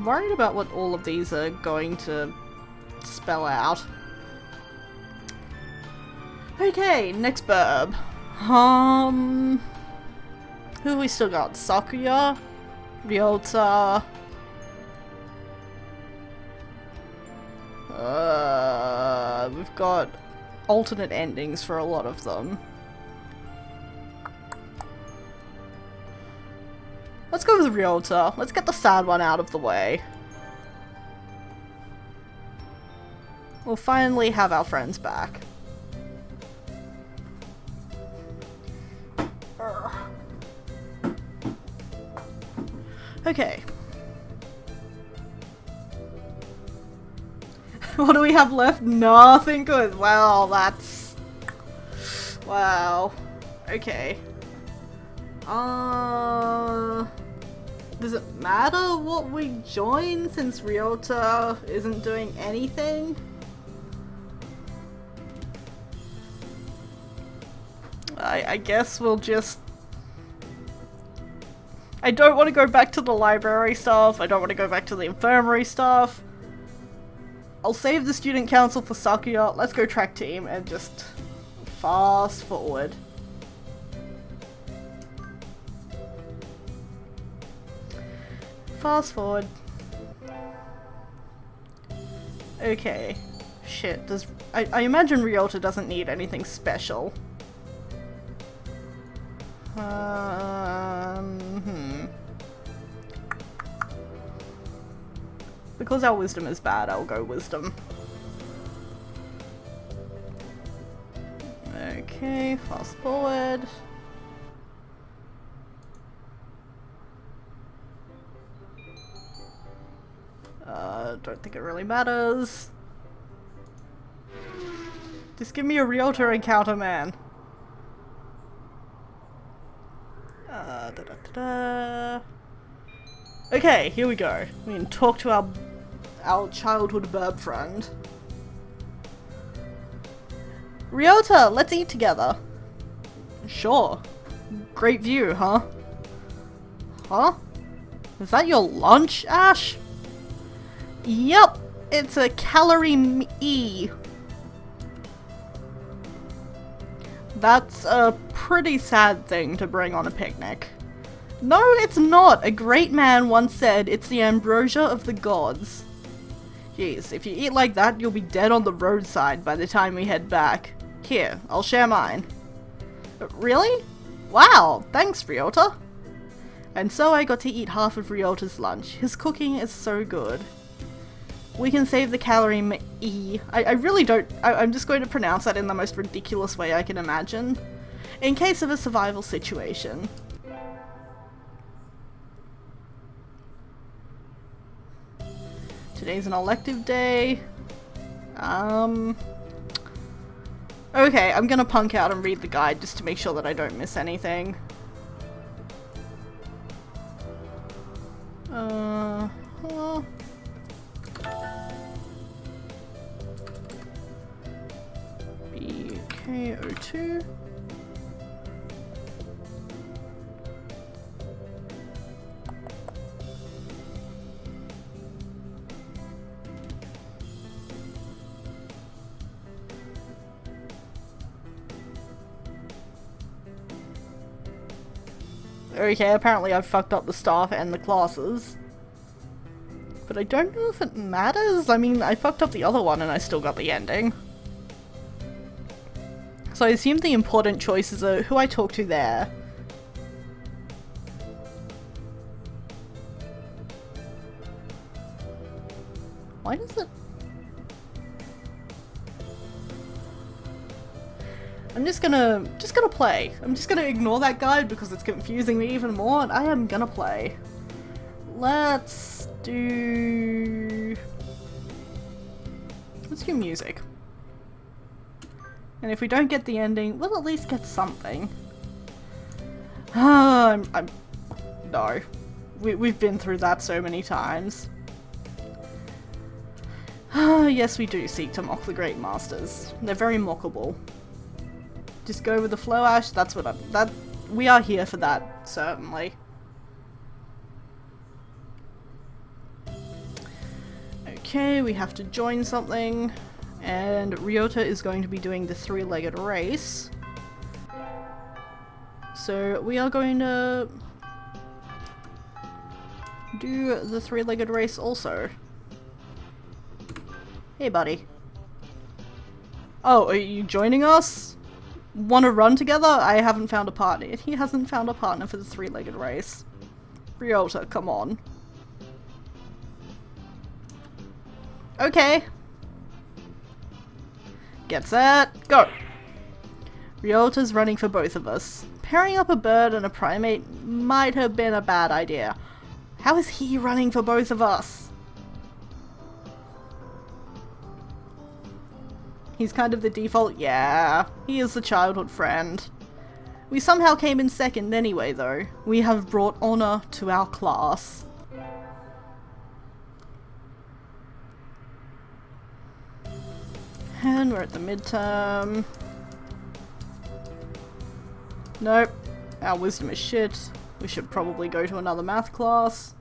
I'm worried about what all of these are going to spell out. Okay, next burb. Who have we still got? Sakuya? Ryouta? We've got alternate endings for a lot of them. Let's go with Ryouta. Let's get the sad one out of the way. We'll finally have our friends back. Okay. What do we have left? Nothing good. Well, that's... Wow. Okay. Does it matter what we join since Ryouta isn't doing anything? I guess we'll just... I don't want to go back to the library stuff. I don't want to go back to the infirmary stuff. I'll save the student council for Sakuya. Let's go track team and just fast forward. Fast forward. Okay. Shit, does... I imagine Ryouta doesn't need anything special. Because our wisdom is bad, I'll go wisdom. Okay, fast forward. Don't think it really matters. Just give me a Ryouta encounter, man. Okay, here we go. We can talk to our childhood burb friend. Ryouta, let's eat together. Sure. Great view, huh? Huh? Is that your lunch, Ash? Yep, it's a calorie-e. That's a pretty sad thing to bring on a picnic. No, it's not! A great man once said it's the ambrosia of the gods. Jeez, if you eat like that, you'll be dead on the roadside by the time we head back. Here, I'll share mine. Really? Wow, thanks, Ryouta. And so I got to eat half of Ryota's lunch. His cooking is so good. We can save the calorie-e. I really don't... I'm just going to pronounce that in the most ridiculous way I can imagine. In case of a survival situation. Today's an elective day. Okay, I'm gonna punk out and read the guide just to make sure that I don't miss anything. BK02. Okay, apparently I've fucked up the staff and the classes. But I don't know if it matters. I mean, I fucked up the other one and I still got the ending. So I assume the important choices are who I talk to there. Why does it... I'm just gonna play. I'm just gonna ignore that guide because it's confusing me even more, and I am gonna play. Let's do music. And if we don't get the ending, we'll at least get something. No. We've been through that so many times. Yes, we do seek to mock the great masters. They're very mockable. Just go with the flow, Ash. That's what we are here for that, certainly. Okay, we have to join something. And Ryouta is going to be doing the three-legged race. So we are going to do the three-legged race also. Hey, buddy. Oh, are you joining us? Want to run together? I haven't found a partner. He hasn't found a partner for the three-legged race. Ryouta, come on. Okay. Get set, go! Ryota's running for both of us. Pairing up a bird and a primate might have been a bad idea. How is he running for both of us? He's kind of the default, yeah. He is the childhood friend. We somehow came in second anyway though. We have brought honor to our class. And we're at the midterm. Nope. Our wisdom is shit. We should probably go to another math class.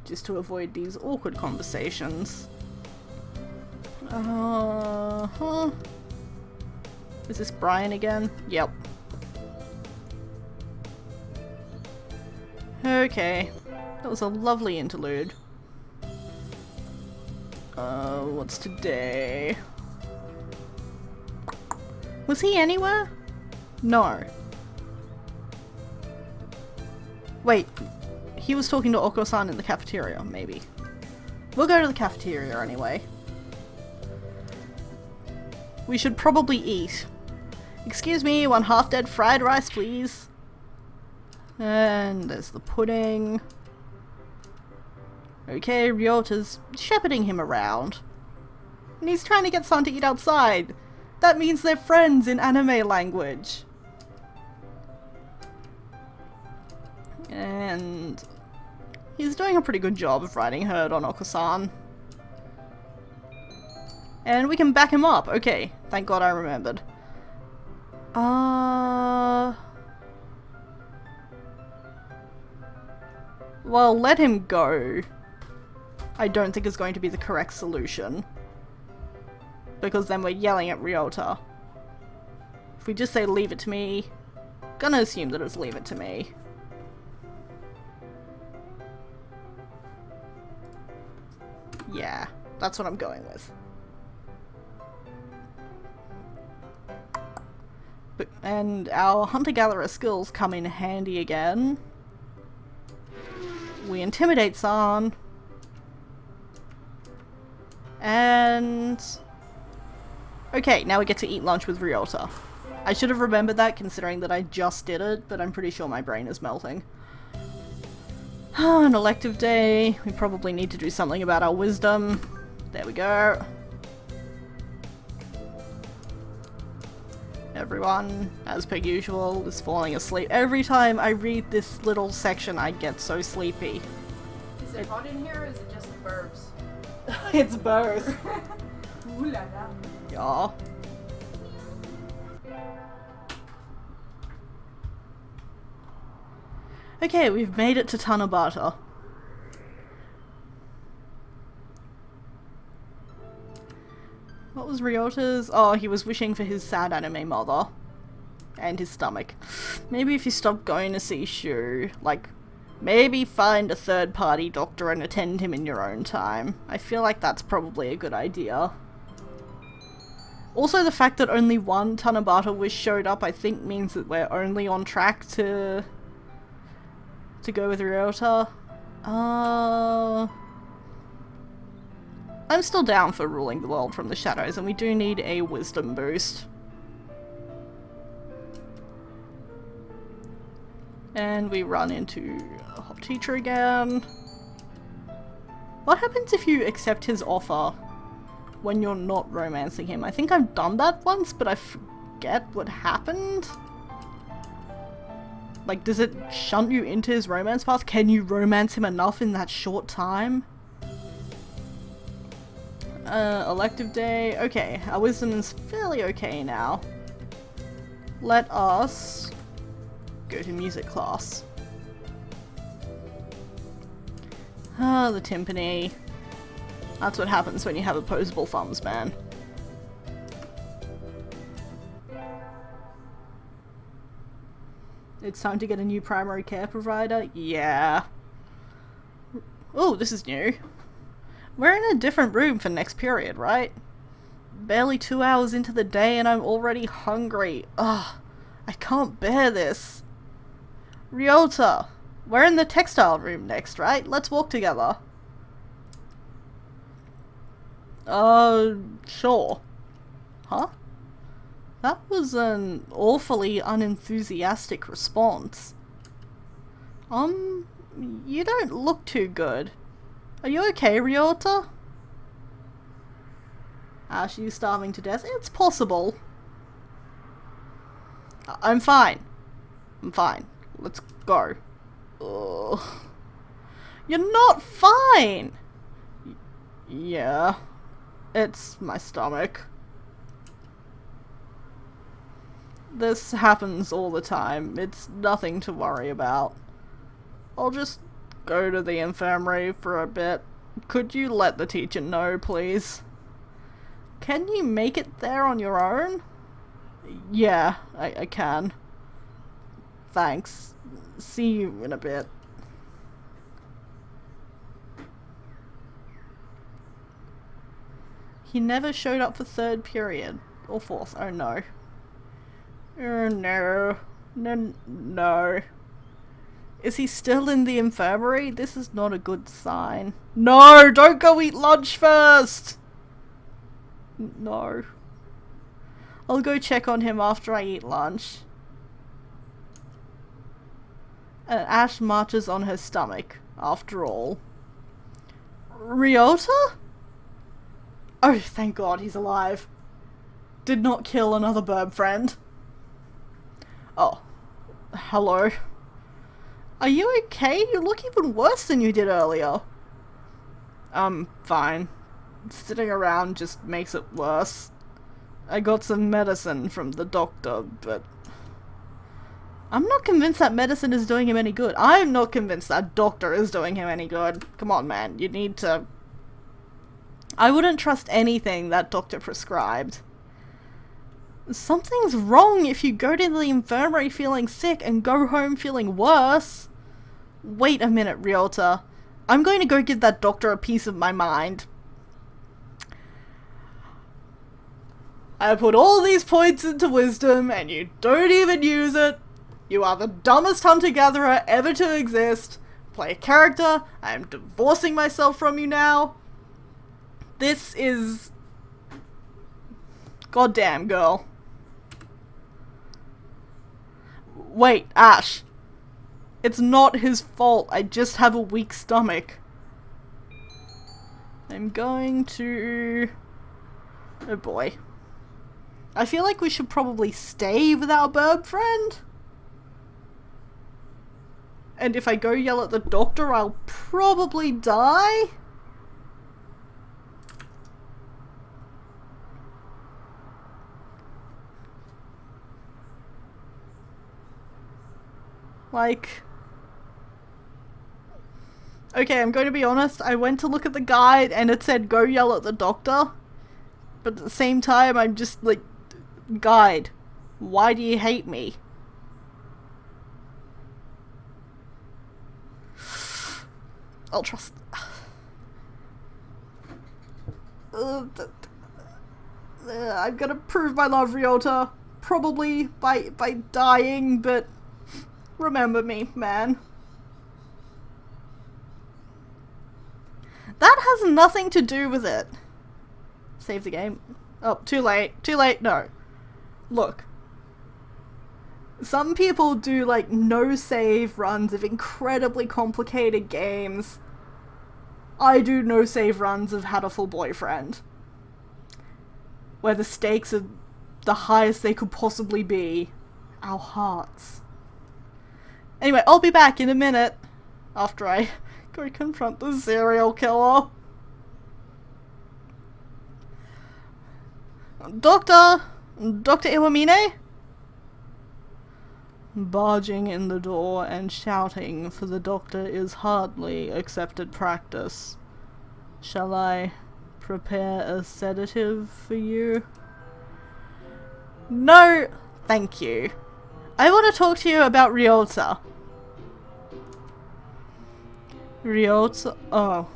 Just to avoid these awkward conversations. Is this Brian again? Yep. Okay. That was a lovely interlude. What's today? Was he anywhere? No. Wait. He was talking to Oko-san in the cafeteria, maybe. We'll go to the cafeteria anyway. We should probably eat. Excuse me, one half-dead fried rice, please. And there's the pudding. Okay, Ryota's shepherding him around. And he's trying to get San to eat outside. That means they're friends in anime language. And he's doing a pretty good job of riding herd on Oko-san. And we can back him up. Okay, thank God I remembered. Well, let him go. I don't think is going to be the correct solution. Because then we're yelling at Ryouta. If we just say leave it to me, gonna assume that it's leave it to me. Yeah, that's what I'm going with. And our hunter-gatherer skills come in handy again. We intimidate San. And... okay, now we get to eat lunch with Ryouta. I should have remembered that considering that I just did it, but I'm pretty sure my brain is melting. An elective day. We probably need to do something about our wisdom. There we go. Everyone, as per usual, is falling asleep. Every time I read this little section, I get so sleepy. Is it hot in here or is it just the burbs? It's both. Ooh la la. Yeah. Okay, we've made it to Tanabata. What was Ryota's? Oh, he was wishing for his sad anime mother. And his stomach. Maybe if you stop going to see Shu, like, maybe find a third-party doctor and attend him in your own time. I feel like that's probably a good idea. Also, the fact that only one Tanabata wish showed up, I think means that we're only on track to go with Ryouta. I'm still down for ruling the world from the shadows, and we do need a wisdom boost. And we run into a hot teacher again. What happens if you accept his offer when you're not romancing him? I think I've done that once, but I forget what happened. Like, does it shunt you into his romance path? Can you romance him enough in that short time? Elective day. Okay, our wisdom is fairly okay now. Let us go to music class. Ah, the timpani. That's what happens when you have opposable thumbs, man. It's time to get a new primary care provider? Yeah. Oh, this is new. We're in a different room for next period, right? Barely 2 hours into the day and I'm already hungry. Ugh, I can't bear this. Ryouta, we're in the textile room next, right? Let's walk together. Sure. Huh? That was an awfully unenthusiastic response. You don't look too good. Are you okay, Ryouta? Ash, are you starving to death? It's possible. I'm fine. I'm fine. Let's go. Ugh. You're not fine! Yeah. It's my stomach. This happens all the time. It's nothing to worry about. I'll just go to the infirmary for a bit. Could you let the teacher know, please? Can you make it there on your own? Yeah, I can. Thanks. See you in a bit. He never showed up for third period. Or fourth. Oh no. Oh no. No. Is he still in the infirmary? This is not a good sign. No! Don't go eat lunch first! No. I'll go check on him after I eat lunch. And Ash marches on her stomach, after all. Ryouta? Oh, thank God he's alive. Did not kill another burb friend. Oh. Hello. Are you okay? You look even worse than you did earlier. Fine. Sitting around just makes it worse. I got some medicine from the doctor, but I'm not convinced that medicine is doing him any good. I'm not convinced that doctor is doing him any good. Come on, man. You need to... I wouldn't trust anything that doctor prescribed. Something's wrong if you go to the infirmary feeling sick and go home feeling worse. Wait a minute, Ryouta. I'm going to go give that doctor a piece of my mind. I put all these points into wisdom and you don't even use it. You are the dumbest hunter-gatherer ever to exist. Play a character. I am divorcing myself from you now. This is... Goddamn, girl. Wait, Ash. It's not his fault. I just have a weak stomach. I'm going to... Oh boy. I feel like we should probably stay with our burb friend. And if I go yell at the doctor, I'll probably die. Like... Okay, I'm going to be honest, I went to look at the guide and it said go yell at the doctor. But at the same time, I'm just like, guide, why do you hate me? I'll trust... I'm gonna prove my love, Ryouta. Probably by dying, but remember me, man. That has nothing to do with it. Save the game. Oh, too late. Too late. No. Look. Some people do, like, no-save runs of incredibly complicated games. I do no-save runs of Hatoful Boyfriend. Where the stakes are the highest they could possibly be. Our hearts. Anyway, I'll be back in a minute. After I go confront the serial killer. Doctor! Dr. Iwamine? Barging in the door and shouting for the doctor is hardly accepted practice. Shall I prepare a sedative for you? No, thank you. I want to talk to you about Ryouta. Ryouta? Oh,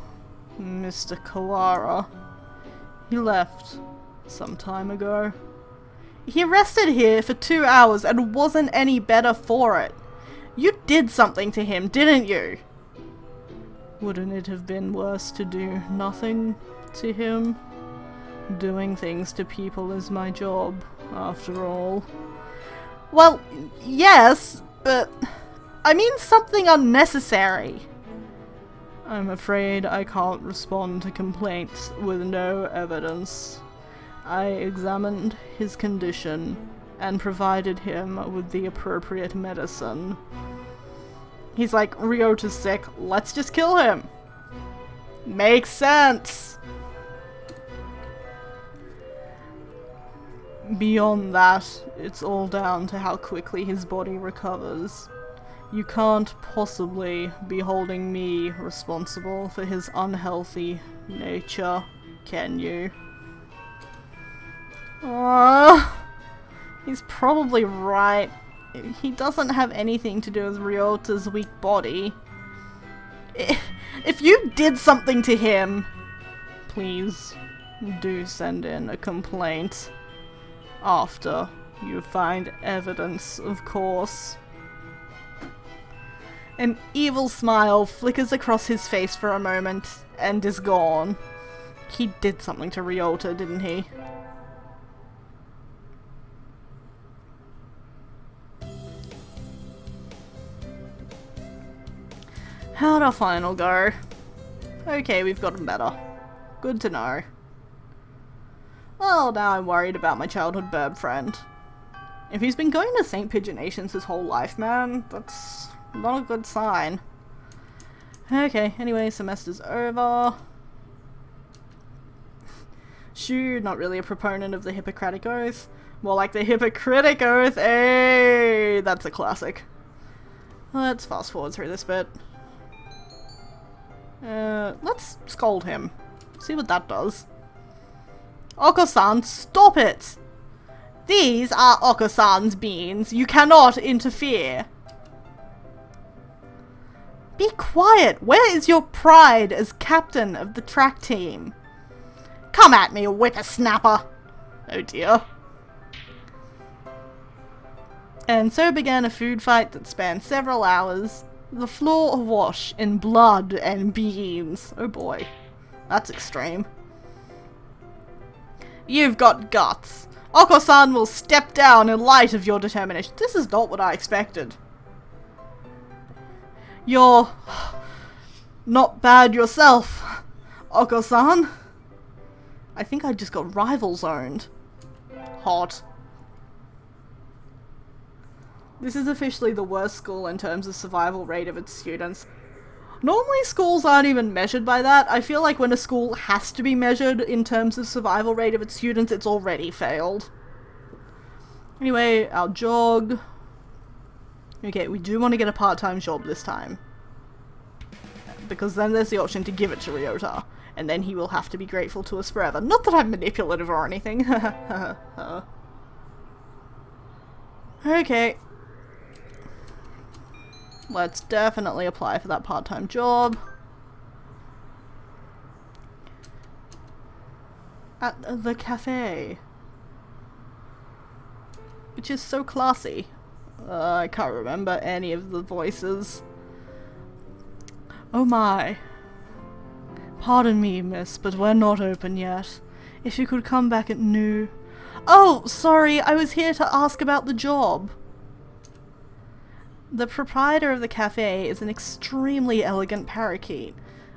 Mr. Kawara. He left some time ago. He rested here for 2 hours and wasn't any better for it. You did something to him, didn't you? Wouldn't it have been worse to do nothing to him? Doing things to people is my job, after all. Well, yes, but I mean something unnecessary. I'm afraid I can't respond to complaints with no evidence. I examined his condition and provided him with the appropriate medicine. He's like, Ryota's sick, let's just kill him. Makes sense. Beyond that, it's all down to how quickly his body recovers. You can't possibly be holding me responsible for his unhealthy nature, can you? He's probably right. He doesn't have anything to do with Ryota's weak body. If you did something to him, please do send in a complaint. After you find evidence, of course. An evil smile flickers across his face for a moment and is gone. He did something to Ryouta, didn't he? How'd our final go? Okay, we've gotten better. Good to know. Well, now I'm worried about my childhood burb friend. If he's been going to St. Pigeonations his whole life, man, that's not a good sign. Okay, anyway, semester's over. Shoo, not really a proponent of the Hippocratic Oath. More like the Hippocratic Oath, hey! That's a classic. Let's fast forward through this bit. Let's scold him. See what that does. Oko-san, stop it! These are Oko-san's beans. You cannot interfere. Be quiet! Where is your pride as captain of the track team? Come at me, whippersnapper! Oh dear. And so began a food fight that spanned several hours. The floor awash in blood and beans. Oh boy. That's extreme. You've got guts. Oko-san will step down in light of your determination. This is not what I expected. You're not bad yourself, Oko-san. I think I just got rival zoned. Hot. This is officially the worst school in terms of survival rate of its students. Normally schools aren't even measured by that. I feel like when a school has to be measured in terms of survival rate of its students, it's already failed. Anyway, our jog. Okay, we do want to get a part-time job this time. Because then there's the option to give it to Ryouta. And then he will have to be grateful to us forever. Not that I'm manipulative or anything. Okay. Let's definitely apply for that part-time job. At the cafe. Which is so classy. I can't remember any of the voices. Oh my. Pardon me, miss, but we're not open yet. If you could come back at noon. Oh, sorry, I was here to ask about the job. The proprietor of the cafe is an extremely elegant parakeet.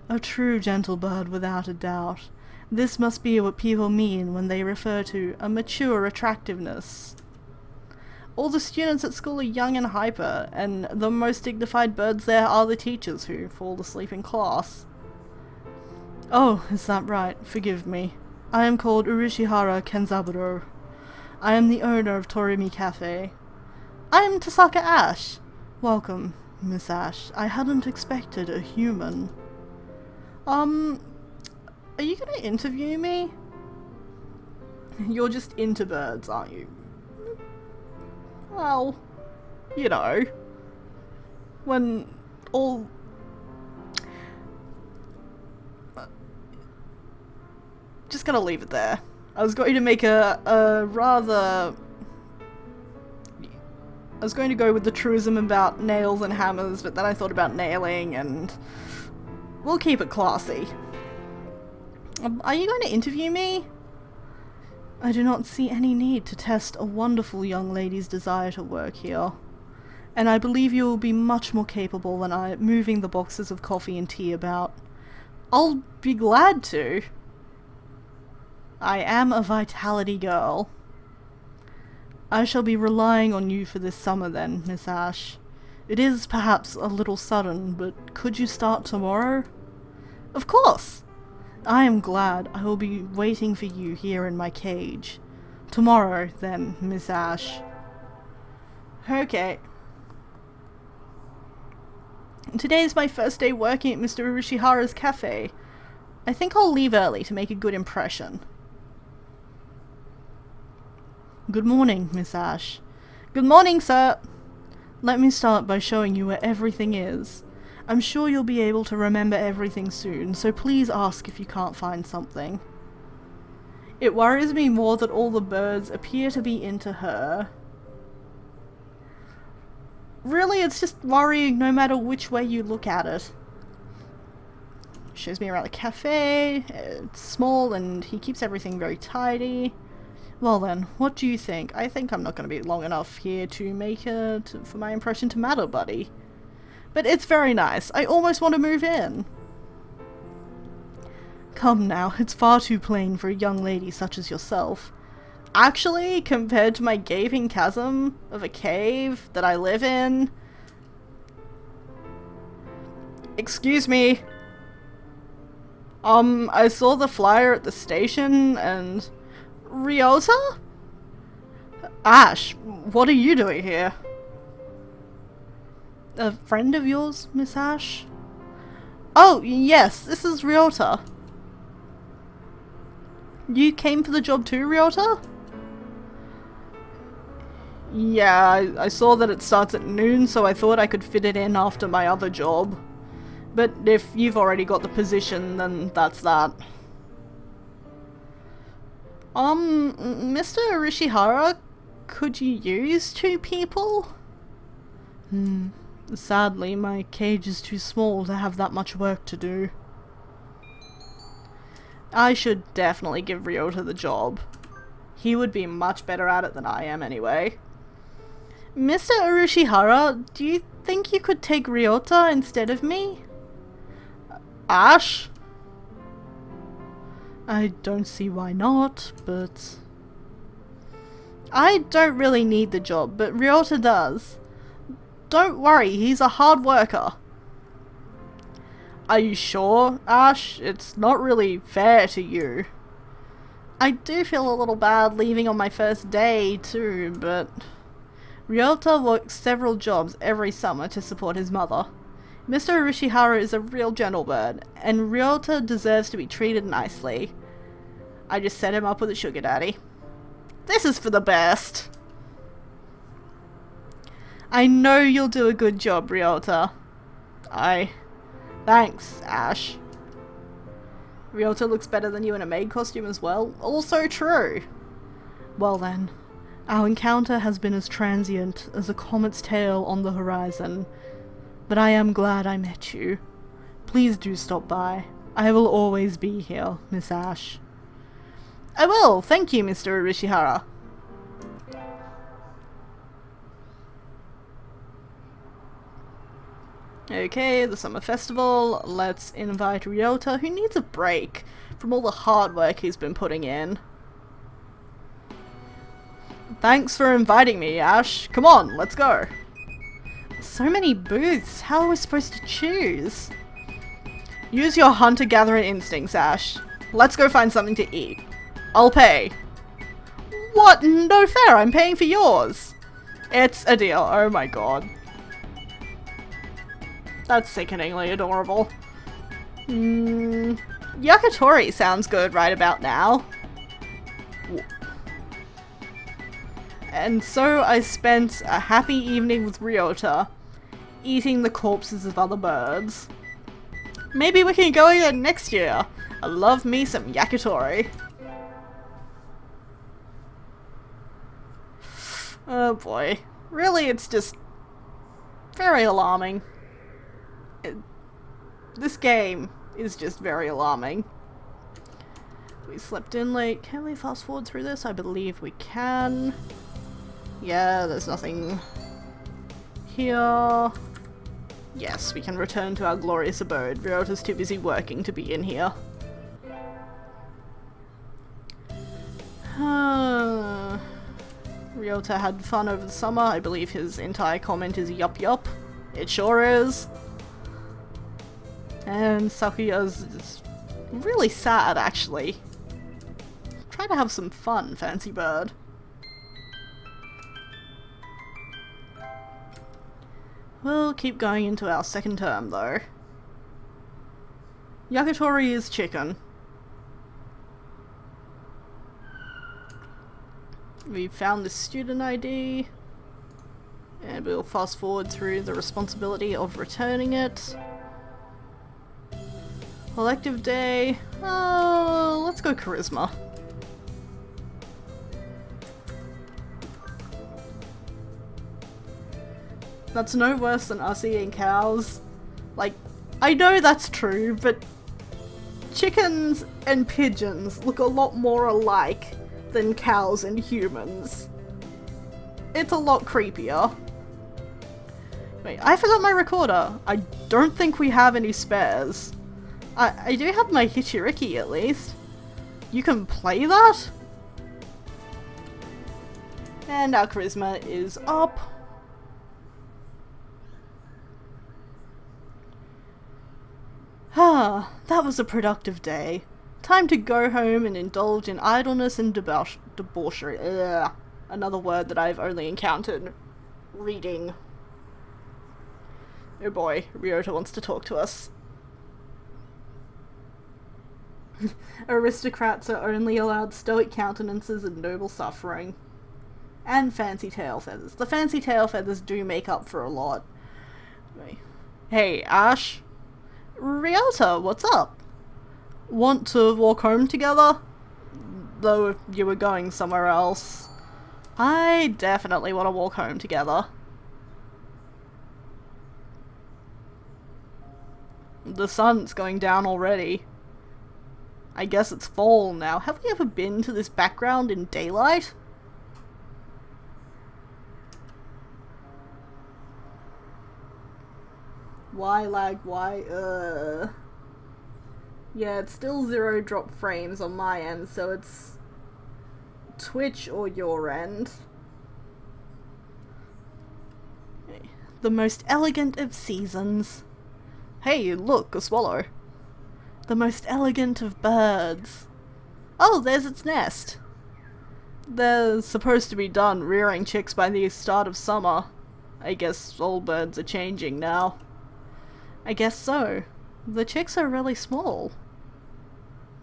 A true gentle bird without a doubt. This must be what people mean when they refer to a mature attractiveness. All the students at school are young and hyper, and the most dignified birds there are the teachers who fall asleep in class. Oh, is that right? Forgive me. I am called Urishihara Kenzaburo. I am the owner of Torimi Cafe. I am Tasaka Ash. Welcome, Miss Ash. I hadn't expected a human. Are are you gonna interview me? You're just into birds, aren't you? Well, you know, when all... Just gonna leave it there. I was going to make a rather... I was going to go with the truism about nails and hammers, but then I thought about nailing, and we'll keep it classy. Are you going to interview me? I do not see any need to test a wonderful young lady's desire to work here, and I believe you will be much more capable than I at moving the boxes of coffee and tea about. I'll be glad to. I am a vitality girl. I shall be relying on you for this summer then, Miss Ash. It is perhaps a little sudden, but could you start tomorrow? Of course! I am glad. I will be waiting for you here in my cage. Tomorrow, then, Miss Ash. Okay. Today's my first day working at Mr. Urashihara's cafe. I think I'll leave early to make a good impression. Good morning, Miss Ash. Good morning, sir! Let me start by showing you where everything is. I'm sure you'll be able to remember everything soon, so please ask if you can't find something. It worries me more that all the birds appear to be into her. Really, it's just worrying no matter which way you look at it. Shows me around the cafe. It's small and he keeps everything very tidy. Well then, what do you think? I think I'm not going to be long enough here to make for my impression to matter, buddy. But it's very nice. I almost want to move in. Come now, it's far too plain for a young lady such as yourself. Actually, compared to my gaping chasm of a cave that I live in... Excuse me. I saw the flyer at the station and... Ryouta? Ash, what are you doing here? A friend of yours, Miss Ash? Oh, yes, this is Ryouta. You came for the job too, Ryouta? Yeah, I saw that it starts at noon, so I thought I could fit it in after my other job. But if you've already got the position, then that's that. Mr. Urashihara, could you use 2 people? Sadly, my cage is too small to have that much work to do. I should definitely give Ryouta the job. He would be much better at it than I am anyway. Mr. Urashihara, do you think you could take Ryouta instead of me? Ash? I don't see why not, but... I don't really need the job, but Ryouta does. Don't worry, he's a hard worker. Are you sure, Ash? It's not really fair to you. I do feel a little bad leaving on my first day too, but... Ryouta works several jobs every summer to support his mother. Mr. Urashihara is a real gentlebird, and Ryouta deserves to be treated nicely. I just set him up with a sugar daddy. This is for the best. I know you'll do a good job, Ryouta. Thanks, Ash. Ryouta looks better than you in a maid costume as well. Also true. Well then, our encounter has been as transient as a comet's tail on the horizon. But I am glad I met you. Please do stop by. I will always be here, Miss Ash. I will, thank you, Mr. Urashihara. Okay, the summer festival. Let's invite Ryouta, who needs a break from all the hard work he's been putting in. Thanks for inviting me, Ash. Come on, let's go. So many booths. How are we supposed to choose? Use your hunter-gatherer instincts, Ash. Let's go find something to eat. I'll pay. What? No fair, I'm paying for yours. It's a deal. Oh my god. That's sickeningly adorable. Yakitori sounds good right about now. And so I spent a happy evening with Ryouta, eating the corpses of other birds. Maybe we can go again next year. I love me some yakitori. Oh boy. Really, it's just very alarming. This game is just very alarming. We slept in late. Can we fast forward through this? I believe we can. Yeah, there's nothing here. Yes, we can return to our glorious abode. Ryota's too busy working to be in here. Ryouta had fun over the summer. I believe his entire comment is yup yup. It sure is. And Sakuya's really sad, actually. Try to have some fun, fancy bird. We'll keep going into our second term, though. Yakitori is chicken. We found the student ID. And we'll fast forward through the responsibility of returning it. Elective day. Oh, let's go charisma. That's no worse than us eating cows. Like, I know that's true, but chickens and pigeons look a lot more alike than cows and humans. It's a lot creepier. Wait, I forgot my recorder. I don't think we have any spares. I do have my Hichiriki at least. You can play that? And our charisma is up. Ah, that was a productive day. Time to go home and indulge in idleness and debauchery. Ugh. Another word that I've only encountered reading. Oh boy, Ryouta wants to talk to us. Aristocrats are only allowed stoic countenances and noble suffering. And fancy tail feathers. The fancy tail feathers do make up for a lot. Hey, Ash. Ryouta, what's up? Want to walk home together? Though if you were going somewhere else. I definitely want to walk home together. The sun's going down already. I guess it's fall now. Have we ever been to this background in daylight? Why lag? Why? Yeah, it's still 0 drop frames on my end, so it's Twitch or your end. The most elegant of seasons. Hey, look, a swallow. The most elegant of birds. Oh, there's its nest. They're supposed to be done rearing chicks by the start of summer. I guess all birds are changing now. I guess so. The chicks are really small.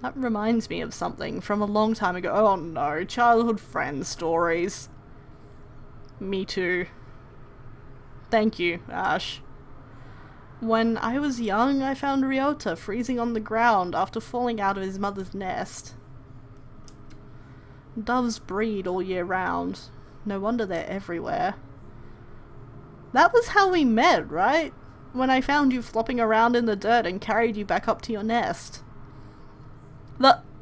That reminds me of something from a long time ago. Oh no, childhood friend stories. Me too. Thank you, Ash. When I was young, I found Ryouta freezing on the ground after falling out of his mother's nest. Doves breed all year round. No wonder they're everywhere. That was how we met, right? When I found you flopping around in the dirt and carried you back up to your nest.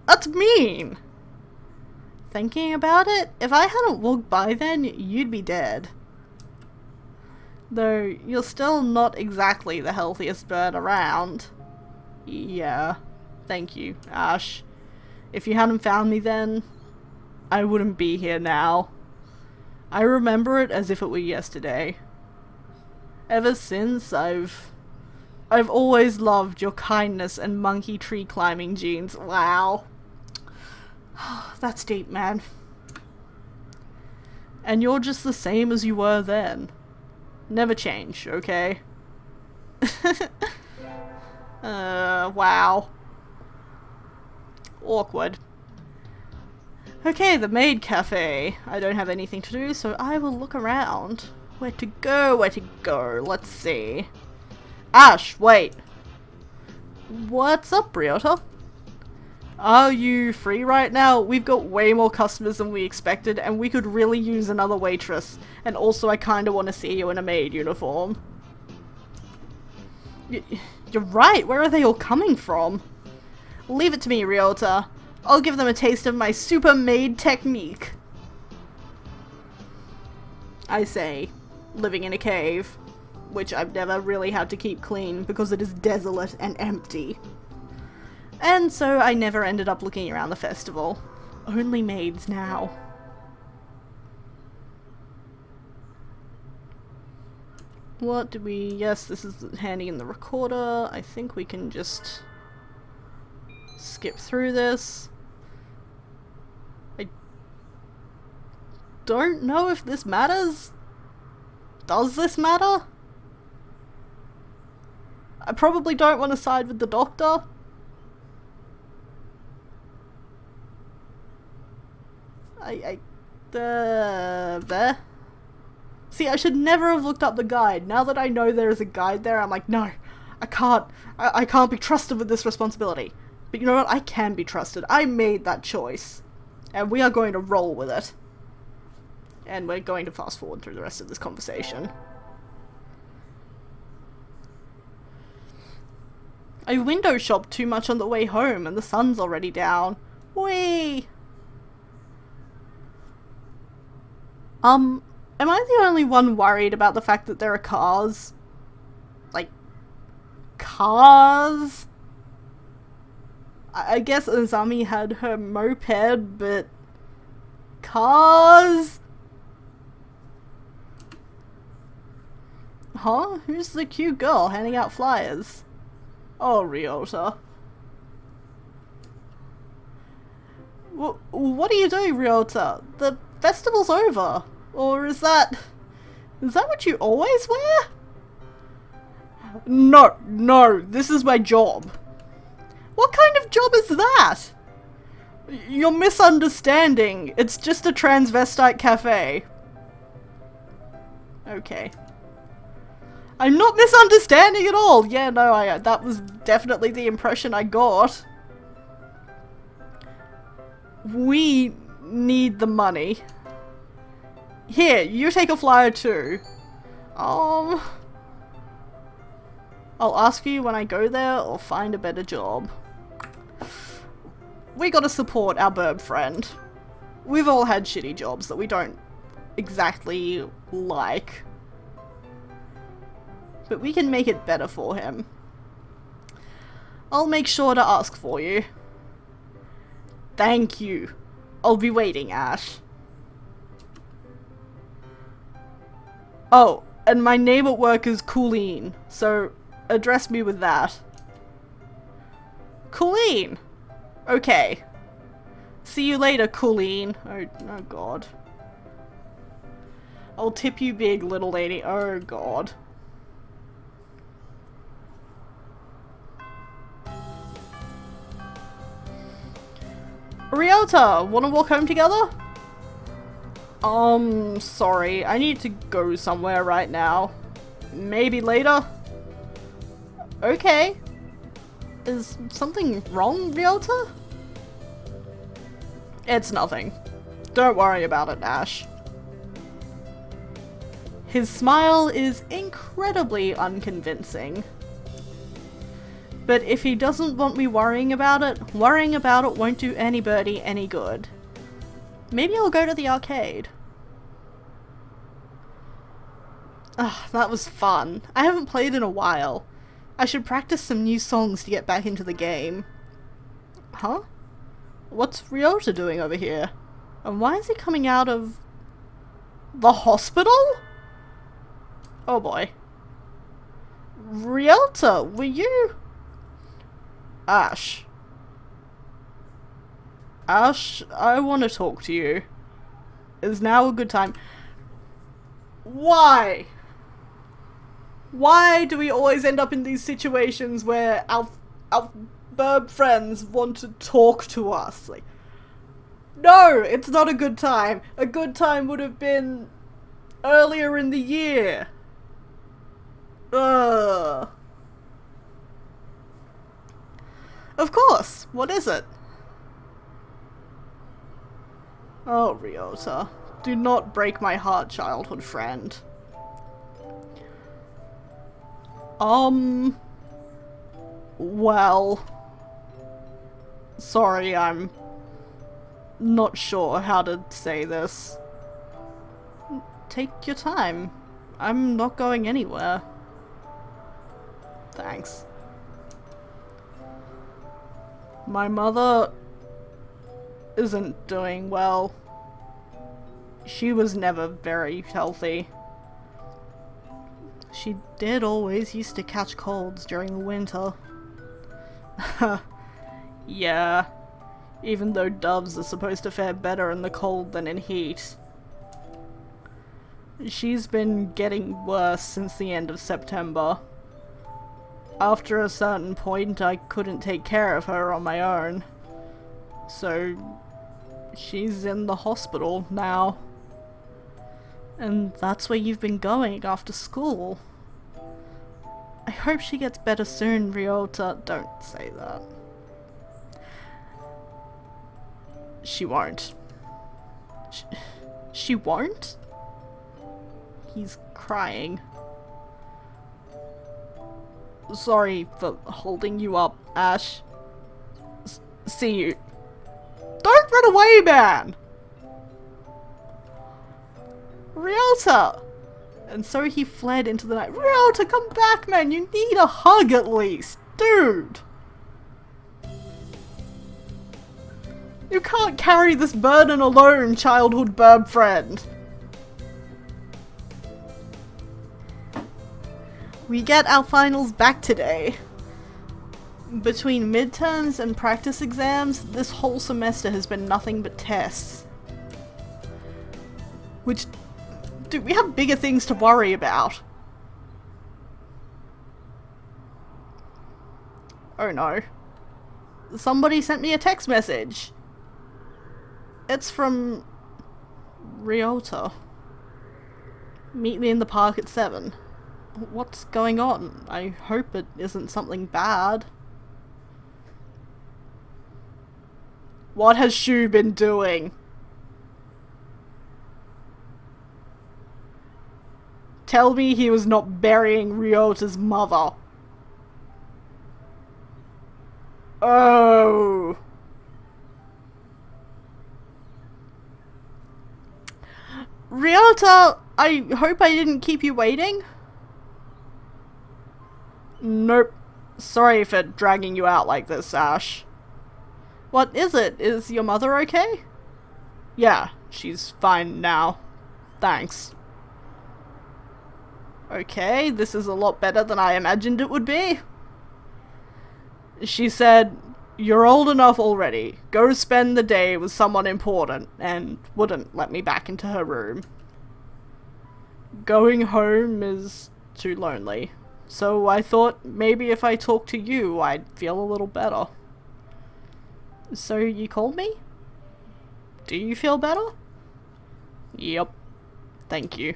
That's mean! Thinking about it, if I hadn't walked by then, you'd be dead. Though, you're still not exactly the healthiest bird around. Yeah. Thank you, Ash. If you hadn't found me then, I wouldn't be here now. I remember it as if it were yesterday. Ever since, I've always loved your kindness and monkey tree climbing genes. Wow. That's deep, man. And you're just the same as you were then. Never change, okay? Wow. Awkward. Okay, the maid cafe. I don't have anything to do, so I will look around. Where to go, where to go? Let's see. Ash, wait. What's up, Ryouta? Are you free right now? We've got way more customers than we expected, and we could really use another waitress. And also, I kinda want to see you in a maid uniform. You're right, where are they all coming from? Leave it to me, Ryouta. I'll give them a taste of my super maid technique. I say, living in a cave, which I've never really had to keep clean because it is desolate and empty. And so I never ended up looking around the festival. Only maids now. What did we... Yes, this is handing in the recorder. I think we can just skip through this. I don't know if this matters. Does this matter? I probably don't want to side with the doctor. There. See, I should never have looked up the guide. Now that I know there is a guide there, I'm like, no, I can't be trusted with this responsibility. But you know what? I can be trusted. I made that choice. And we are going to roll with it. And we're going to fast forward through the rest of this conversation. I window shopped too much on the way home and the sun's already down. Whee! Am I the only one worried about the fact that there are cars? Like, cars? I guess Azami had her moped, but... cars? Huh? Who's the cute girl handing out flyers? Oh, Ryouta. What are you doing, Ryouta? The festival's over. Or is that what you always wear? No, this is my job. What kind of job is that? You're misunderstanding. It's just a transvestite cafe. Okay. I'm not misunderstanding at all. Yeah, no, that was definitely the impression I got. We need the money. Here, you take a flyer too. I'll ask you when I go there or find a better job. We gotta support our burb friend. We've all had shitty jobs that we don't exactly like. But we can make it better for him. I'll make sure to ask for you. Thank you. I'll be waiting, Ash. Oh, and my name at work is Colleen, so address me with that. Colleen! Okay. See you later, Colleen. Oh god. I'll tip you big, little lady. Oh god. Ryouta, wanna walk home together? Sorry, I need to go somewhere right now. Maybe later? Okay. Is something wrong, Ryouta? It's nothing. Don't worry about it, Ash. His smile is incredibly unconvincing. But if he doesn't want me worrying about it won't do anybody any good. Maybe I'll go to the arcade. Ah, that was fun. I haven't played in a while. I should practice some new songs to get back into the game. Huh? What's Ryouta doing over here? And why is he coming out of... the hospital? Oh boy. Ryouta, were you... Ash. Ash, I want to talk to you. Is now a good time? Why? Why do we always end up in these situations where our burb friends want to talk to us. Like, no, it's not a good time. A good time would have been earlier in the year. Ugh. Of course. What is it? Oh, Ryouta. Do not break my heart, childhood friend. Well... Sorry, I'm not sure how to say this. Take your time. I'm not going anywhere. Thanks. My mother isn't doing well. She was never very healthy. She did always used to catch colds during the winter. Yeah, even though doves are supposed to fare better in the cold than in heat. She's been getting worse since the end of September. After a certain point, I couldn't take care of her on my own. So, she's in the hospital now. And that's where you've been going after school. I hope she gets better soon, Ryouta. Don't say that. She won't. She won't? He's crying. Sorry for holding you up, Ash. See you. Don't run away, man! Ryouta! And so he fled into the night. Ryouta, come back, man! You need a hug at least! Dude! You can't carry this burden alone, childhood burb friend! We get our finals back today. Between midterms and practice exams, this whole semester has been nothing but tests. Which, dude, we have bigger things to worry about. Oh no. Somebody sent me a text message. It's from Ryouta. Meet me in the park at 7. What's going on? I hope it isn't something bad. What has Shu been doing? Tell me he was not burying Ryota's mother. Oh. Ryouta, I hope I didn't keep you waiting. Nope. Sorry for dragging you out like this, Ash. What is it? Is your mother okay? Yeah, she's fine now. Thanks. Okay, this is a lot better than I imagined it would be. She said, "You're old enough already. Go spend the day with someone important," and wouldn't let me back into her room. Going home is too lonely. So I thought maybe if I talked to you, I'd feel a little better. So you called me? Do you feel better? Yep. Thank you.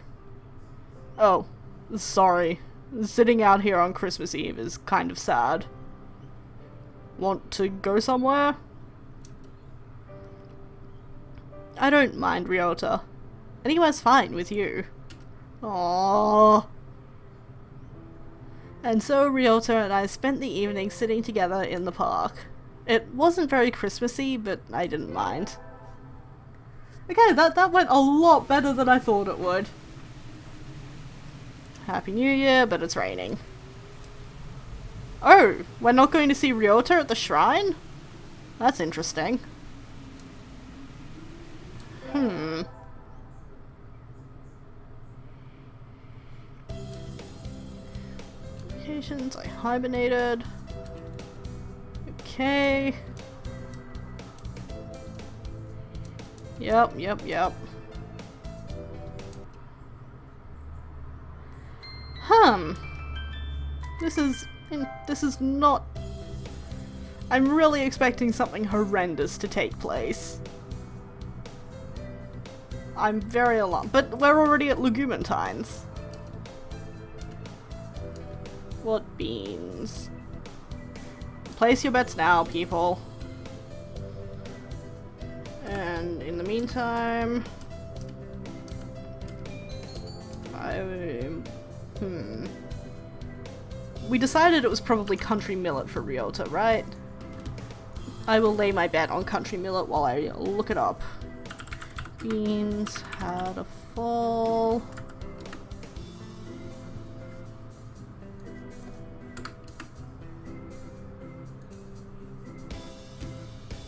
Oh, sorry. Sitting out here on Christmas Eve is kind of sad. Want to go somewhere? I don't mind, Ryouta. Anywhere's fine with you. Aww. And so Ryouta and I spent the evening sitting together in the park. It wasn't very Christmassy, but I didn't mind. Okay, that went a lot better than I thought it would. Happy New Year, but it's raining. Oh, we're not going to see Ryouta at the shrine? That's interesting. Vacations, I hibernated. Okay. Yep. This is not... I'm really expecting something horrendous to take place. I'm very alarmed, but we're already at Legumentine's. What beans? Place your bets now, people. And in the meantime, we decided it was probably country millet for Ryouta, right? I will lay my bet on country millet while I look it up. Beans had a fall.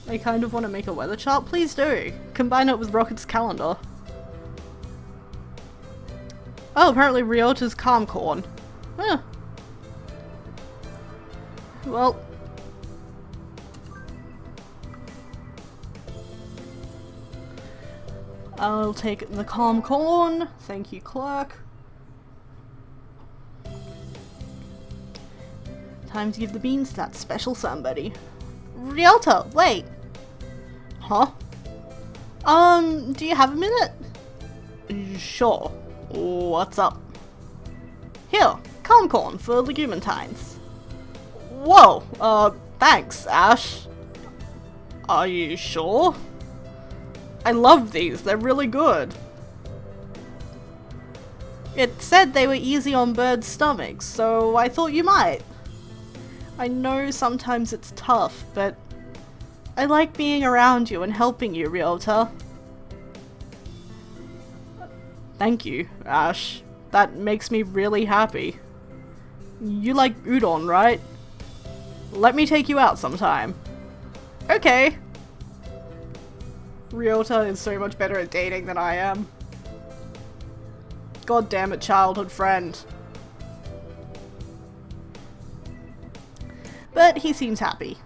I kind of want to make a weather chart. Please do. Combine it with Rocket's calendar. Oh, apparently Ryota's calm corn. Huh. Well. I'll take the calm corn. Thank you, clerk. Time to give the beans to that special somebody. Ryouta, wait. Huh? Do you have a minute? Sure. What's up? Here, calm corn for Legumentine's. Whoa, thanks, Ash. Are you sure? I love these, they're really good. It said they were easy on birds' stomachs, so I thought you might. I know sometimes it's tough, but I like being around you and helping you, Ryouta. Thank you, Ash. That makes me really happy. You like udon, right? Let me take you out sometime. Okay. Ryouta is so much better at dating than I am. God damn it, childhood friend. But he seems happy.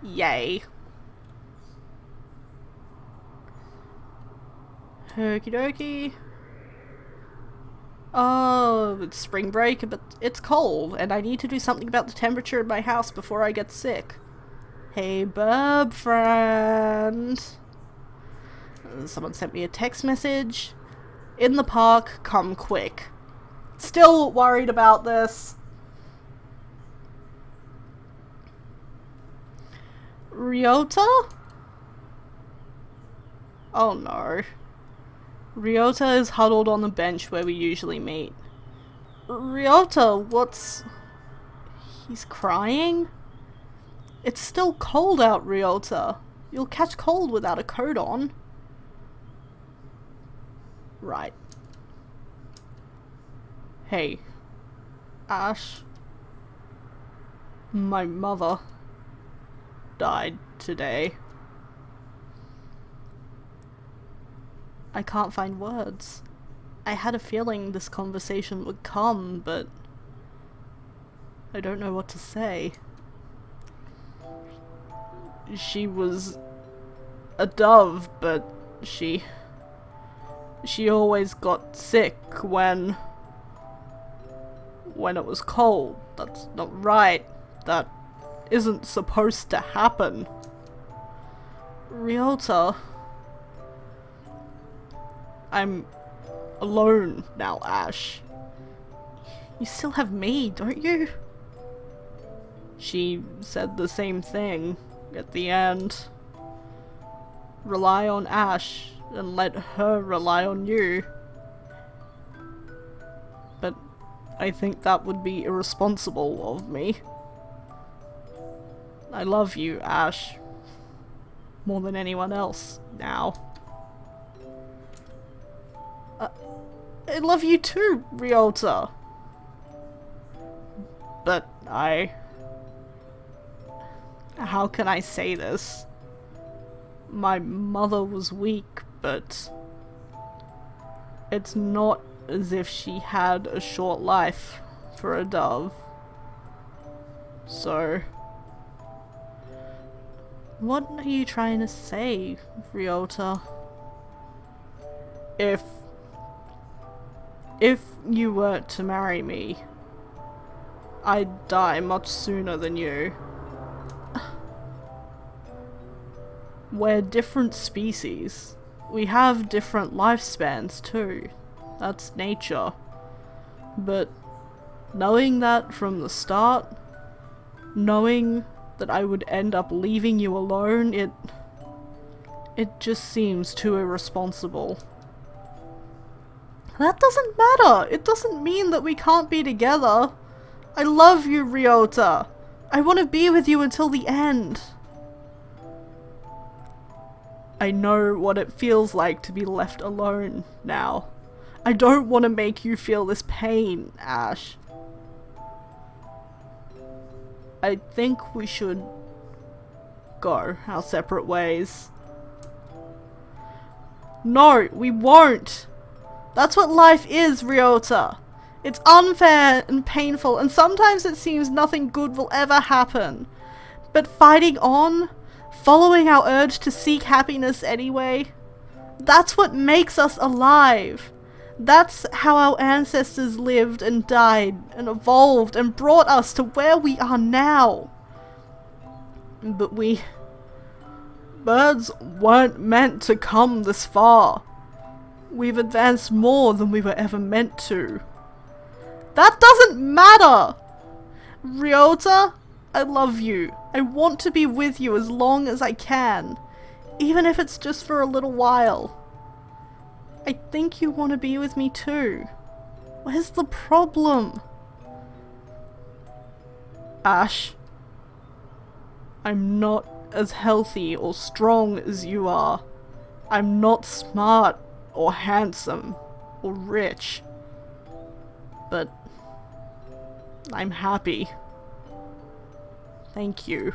Yay. Okie dokie. Oh, it's spring break, but it's cold, and I need to do something about the temperature in my house before I get sick. Hey, burb friend. Someone sent me a text message. In the park, come quick. Still worried about this. Ryouta? Oh no. Ryouta is huddled on the bench where we usually meet. Ryouta, what's... He's crying? It's still cold out, Ryouta. You'll catch cold without a coat on. Right. Hey. Ash. My mother died today. I can't find words. I had a feeling this conversation would come, but I don't know what to say. She was a dove, but she always got sick when it was cold. That's not right. That isn't supposed to happen. Ryouta. I'm alone now, Ash. You still have me, don't you? She said the same thing at the end. Rely on Ash and let her rely on you. But I think that would be irresponsible of me. I love you, Ash. More than anyone else, now. I love you too, Ryouta. But how can I say this? My mother was weak, but it's not as if she had a short life for a dove. So, what are you trying to say, Ryouta? If you were to marry me, I'd die much sooner than you. We're different species. We have different lifespans too. That's nature. But knowing that from the start, knowing that I would end up leaving you alone, it just seems too irresponsible. That doesn't matter! It doesn't mean that we can't be together! I love you, Ryouta! I want to be with you until the end! I know what it feels like to be left alone now. I don't want to make you feel this pain, Ash. I think we should go our separate ways. No, we won't! That's what life is, Ryouta. It's unfair and painful, and sometimes it seems nothing good will ever happen. But fighting on, following our urge to seek happiness anyway, that's what makes us alive. That's how our ancestors lived and died and evolved and brought us to where we are now. But birds weren't meant to come this far. We've advanced more than we were ever meant to. That doesn't matter! Ryouta, I love you. I want to be with you as long as I can, even if it's just for a little while. I think you want to be with me too. Where's the problem? Ash, I'm not as healthy or strong as you are. I'm not smart or handsome or rich. But I'm happy. Thank you.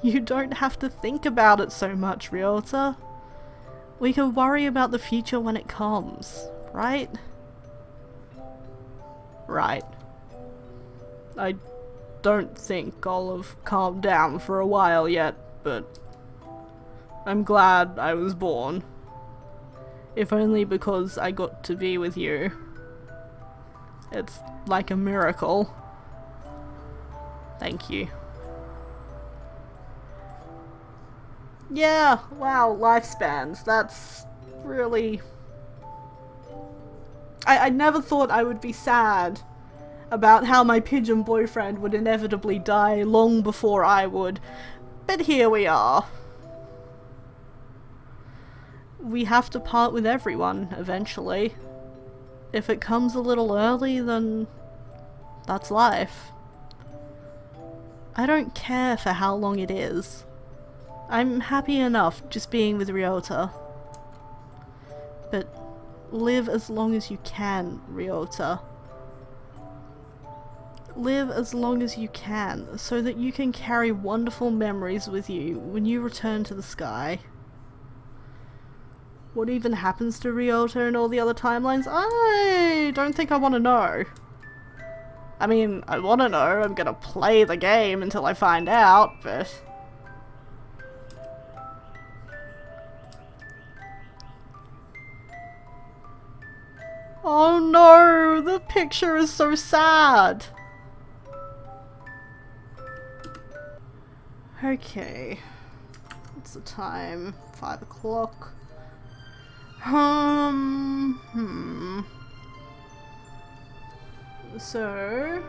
You don't have to think about it so much, Ryouta. We can worry about the future when it comes, right? Right. I don't think I'll have calmed down for a while yet, but I'm glad I was born. If only because I got to be with you. It's like a miracle. Thank you. Yeah, wow, lifespans. That's really... I never thought I would be sad about how my pigeon boyfriend would inevitably die long before I would, but here we are. We have to part with everyone, eventually. If it comes a little early, then that's life. I don't care for how long it is. I'm happy enough just being with Ryouta. But live as long as you can, Ryouta. Live as long as you can, so that you can carry wonderful memories with you when you return to the sky. What even happens to Ryouta and all the other timelines? I don't think I want to know. I mean, I want to know. I'm gonna play the game until I find out, but... Oh no! The picture is so sad! Okay. What's the time? 5 o'clock. So,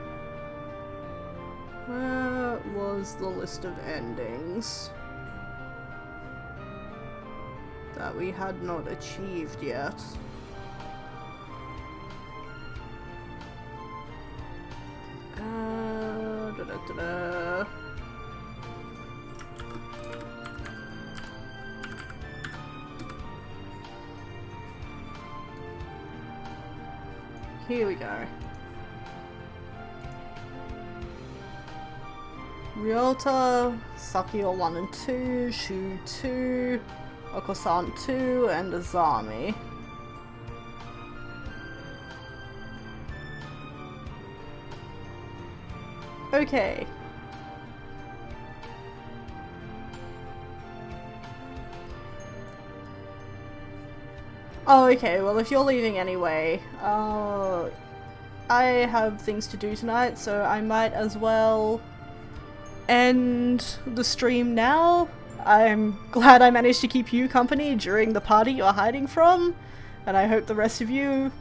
where was the list of endings that we had not achieved yet? Here we go. Ryouta, Sakio 1 and 2, Shu 2, Okosan 2, and Azami. Okay. Oh, okay, well if you're leaving anyway, I have things to do tonight, so I might as well end the stream now. I'm glad I managed to keep you company during the party you're hiding from, and I hope the rest of you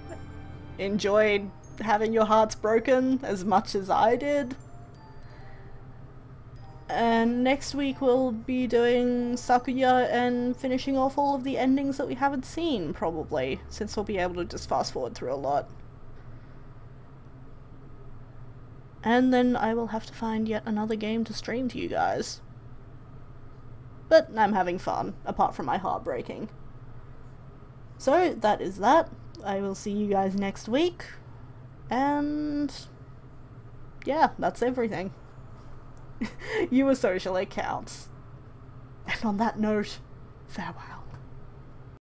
enjoyed having your hearts broken as much as I did. And next week we'll be doing Sakuya and finishing off all of the endings that we haven't seen, probably, since we'll be able to just fast forward through a lot. And then I will have to find yet another game to stream to you guys. But I'm having fun, apart from my heart breaking. So, that is that. I will see you guys next week. And yeah, that's everything. You were social, it counts. And on that note, farewell.